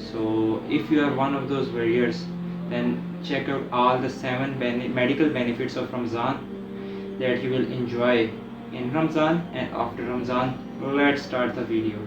so if you are one of those warriors, then check out all the 7 medical benefits of Ramzan that you will enjoy in Ramzan and after Ramzan. Let's start the video.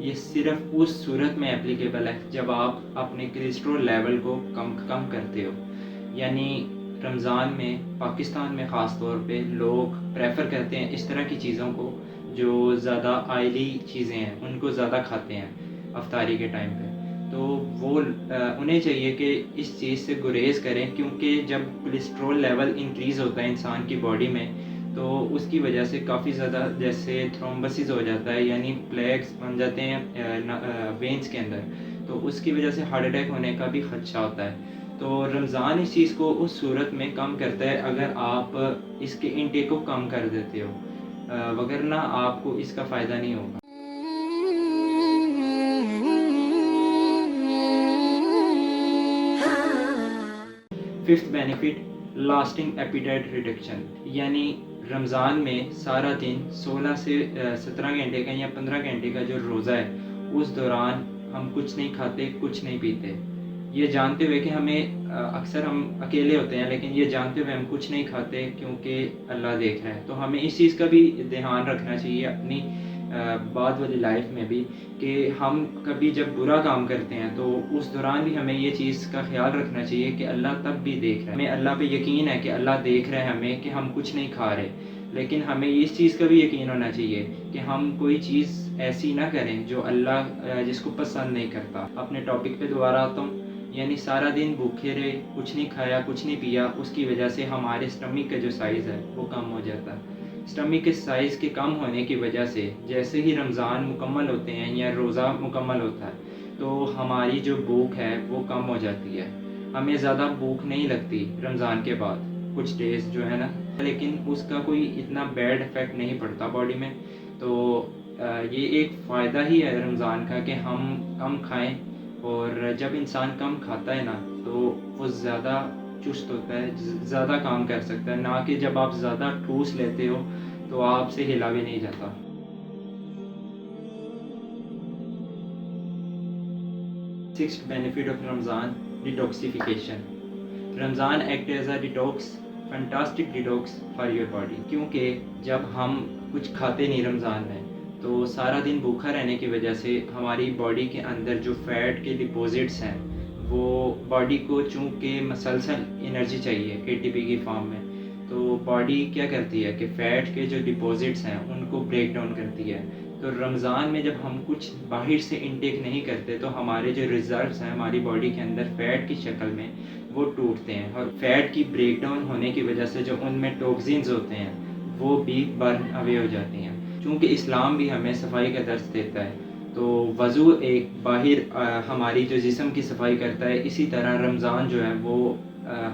یہ صرف اس صورت میں applicable ہے جب آپ اپنے cholesterol level کو کم کرتے ہو. یعنی رمضان میں پاکستان میں خاص طور پہ لوگ پریفر کرتے ہیں اس طرح کی چیزوں کو جو زیادہ آئلی چیزیں ہیں ان کو زیادہ کھاتے ہیں افطاری کے ٹائم پہ. تو وہ انہیں چاہیے کہ اس چیز سے گریز کریں، کیونکہ جب کولیسٹرول لیول انکریز ہوتا ہے انسان کی باڈی میں تو اس کی وجہ سے کافی زیادہ جیسے تھرومبسز ہو جاتا ہے، یعنی پلیگس بن جاتے ہیں وینس کے اندر، تو اس کی وجہ سے ہارٹ اٹیک ہونے کا بھی خدشہ ہوتا ہے. تو رمضان اس چیز کو اس صورت میں کم کرتا ہے اگر آپ اس کے انٹیک کو کم کر دیتے ہو، وگرنہ آپ کو اس کا فائدہ نہیں ہوگا. Fifth benefit lasting appetite reduction. یعنی رمضان میں سارا دن 16 سے 17 گھنٹے کا یا 15 گھنٹے کا جو روزہ ہے اس دوران ہم کچھ نہیں کھاتے، کچھ نہیں پیتے، یہ جانتے ہوئے کہ ہمیں اکثر ہم اکیلے ہوتے ہیں لیکن یہ جانتے ہوئے ہم کچھ نہیں کھاتے کیونکہ اللہ دیکھ رہا ہے. تو ہمیں اس چیز کا بھی دھیان رکھنا چاہیے اپنی بعد والی لائف میں بھی کہ ہم کبھی جب برا کام کرتے ہیں تو اس دوران بھی ہمیں یہ چیز کا خیال رکھنا چاہیے کہ اللہ تب بھی دیکھ رہا ہے. ہمیں اللہ پہ یقین ہے کہ اللہ دیکھ رہے ہیں ہمیں کہ ہم کچھ نہیں کھا رہے، لیکن ہمیں اس چیز کا بھی یقین ہونا چاہیے کہ ہم کوئی چیز ایسی نہ کریں جو اللہ جس کو پسند نہیں کرتا. اپنے ٹاپک پہ دوبارہ آتا ہوں. یعنی سارا دن بھوکے رہے، کچھ نہیں کھایا، کچھ نہیں پیا، اس کی وجہ سے ہمارے اسٹمک کا جو سائز ہے وہ کم ہو جاتا ہے. اسٹمک کے سائز کے کم ہونے کی وجہ سے جیسے ہی رمضان مکمل ہوتے ہیں یا روزہ مکمل ہوتا ہے تو ہماری جو بھوک ہے وہ کم ہو جاتی ہے. ہمیں زیادہ بھوک نہیں لگتی رمضان کے بعد کچھ ڈیز جو ہے نا، لیکن اس کا کوئی اتنا بیڈ افیکٹ نہیں پڑتا باڈی میں. تو یہ ایک فائدہ ہی ہے رمضان کا کہ ہم کم کھائیں، اور جب انسان کم کھاتا ہے نا تو وہ زیادہ چست ہوتا ہے، زیادہ کام کر سکتا ہے، نہ کہ جب آپ زیادہ ٹھوس لیتے ہو تو آپ سے ہلا بھی نہیں جاتا. سکسth benefit of Ramzan detoxification. Ramzan act as a detox, fantastic detox for your body. کیونکہ جب ہم کچھ کھاتے نہیں رمضان میں تو سارا دن بھوکا رہنے کی وجہ سے ہماری باڈی کے اندر جو فیٹ کے ڈپوزٹس ہیں وہ باڈی کو چونکہ مسلسل انرجی چاہیے ATP کی فارم میں، تو باڈی کیا کرتی ہے کہ فیٹ کے جو ڈپوزٹس ہیں ان کو بریک ڈاؤن کرتی ہے. تو رمضان میں جب ہم کچھ باہر سے انٹیک نہیں کرتے تو ہمارے جو ریزروس ہیں ہماری باڈی کے اندر فیٹ کی شکل میں وہ ٹوٹتے ہیں، اور فیٹ کی بریک ڈاؤن ہونے کی وجہ سے جو ان میں ٹاکسینز ہوتے ہیں وہ بھی برن اوے ہو جاتی ہیں. چونکہ اسلام بھی ہمیں صفائی کا درس دیتا ہے تو وضو ایک باہر ہماری جو جسم کی صفائی کرتا ہے، اسی طرح رمضان جو ہے وہ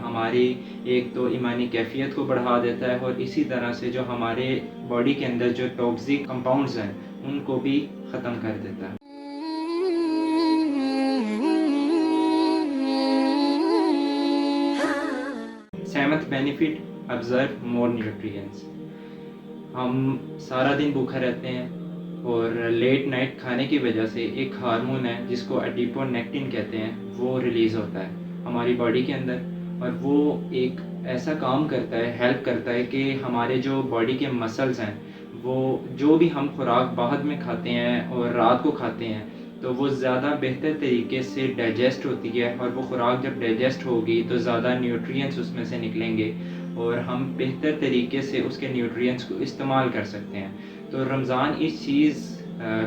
ہماری ایک تو ایمانی کیفیت کو بڑھا دیتا ہے، اور اسی طرح سے جو ہمارے باڈی کے اندر جو ٹاکسک کمپاؤنڈز ہیں ان کو بھی ختم کر دیتا ہے. 7th benefit observe more nutrients. ہم سارا دن بھوکا رہتے ہیں اور لیٹ نائٹ کھانے کی وجہ سے ایک ہارمون ہے جس کو ایڈیپونیکٹن کہتے ہیں وہ ریلیز ہوتا ہے ہماری باڈی کے اندر، اور وہ ایک ایسا کام کرتا ہے، ہیلپ کرتا ہے کہ ہمارے جو باڈی کے مسلز ہیں وہ جو بھی ہم خوراک بعد میں کھاتے ہیں اور رات کو کھاتے ہیں تو وہ زیادہ بہتر طریقے سے ڈائجسٹ ہوتی ہے، اور وہ خوراک جب ڈائجسٹ ہوگی تو زیادہ نیوٹرینٹس اس میں سے نکلیں گے اور ہم بہتر طریقے سے اس کے نیوٹرینٹس کو استعمال کر سکتے ہیں. تو رمضان اس چیز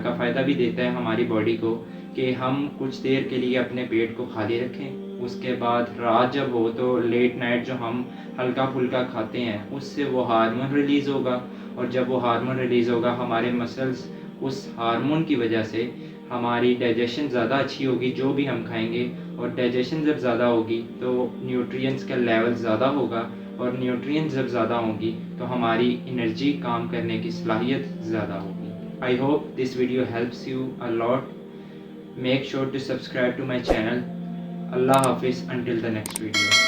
کا فائدہ بھی دیتا ہے ہماری باڈی کو کہ ہم کچھ دیر کے لیے اپنے پیٹ کو خالی رکھیں، اس کے بعد رات جب ہو تو لیٹ نائٹ جو ہم ہلکا پھلکا کھاتے ہیں اس سے وہ ہارمون ریلیز ہوگا، اور جب وہ ہارمون ریلیز ہوگا ہمارے مسلز اس ہارمون کی وجہ سے ہماری ڈائجیشن زیادہ اچھی ہوگی جو بھی ہم کھائیں گے، اور ڈائجیشن جب زیادہ ہوگی تو نیوٹرینٹس کا لیول زیادہ ہوگا، اور نیوٹرینٹس جب زیادہ ہوں گی تو ہماری انرجی کام کرنے کی صلاحیت زیادہ ہوگی. I hope this video helps you a lot. Make sure to subscribe to my channel. Allah Hafiz until the next video.